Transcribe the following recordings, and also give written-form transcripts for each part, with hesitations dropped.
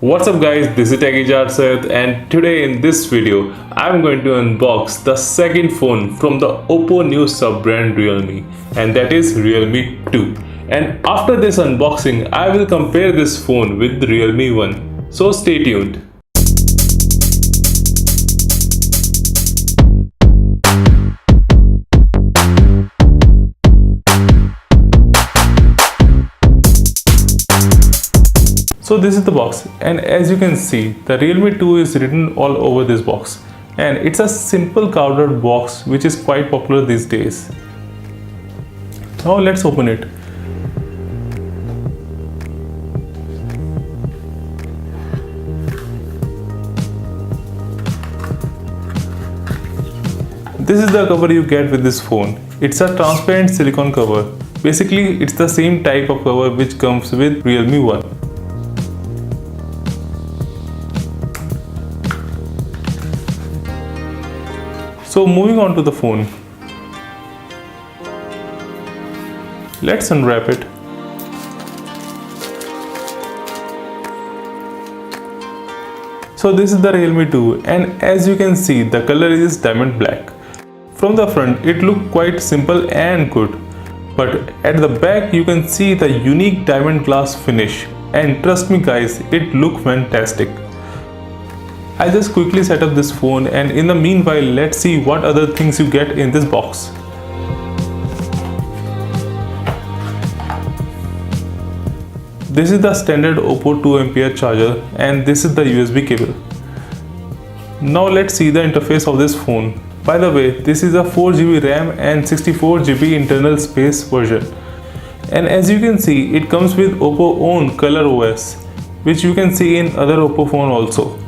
What's up guys, this is Techie Jaat Sanyukt and today in this video I'm going to unbox the second phone from the Oppo new sub-brand Realme, and that is Realme2. And after this unboxing I will compare this phone with the Realme1. So stay tuned. So this is the box, and as you can see the Realme2 is written all over this box, and it's a simple cardboard box which is quite popular these days. Now let's open it. This is the cover you get with this phone. It's a transparent silicone cover. Basically it's the same type of cover which comes with Realme1. So moving on to the phone, let's unwrap it. So this is the Realme2, and as you can see the color is diamond black. From the front it looks quite simple and good, but at the back you can see the unique diamond glass finish, and trust me guys, it looks fantastic. I just quickly set up this phone, and in the meanwhile let's see what other things you get in this box. This is the standard Oppo 2 Ah charger, and this is the USB cable. Now let's see the interface of this phone. By the way, this is a 4GB RAM and 64GB internal space version. And as you can see, it comes with Oppo own Color OS, which you can see in other Oppo phone also.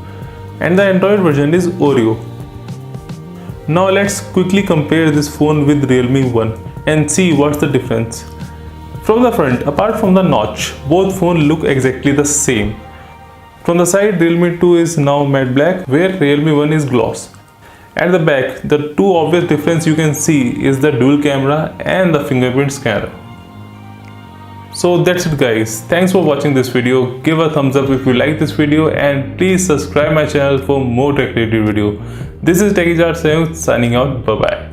And the Android version is Oreo. Now let's quickly compare this phone with Realme1 and see what's the difference. From the front, apart from the notch, both phones look exactly the same. From the side, Realme2 is now matte black, where Realme1 is gloss. At the back, the two obvious difference you can see is the dual camera and the fingerprint scanner. So that's it guys, thanks for watching this video. Give a thumbs up if you like this video, and please subscribe my channel for more tech related video. This is Techie Jaat Sanyukt signing out. Bye bye.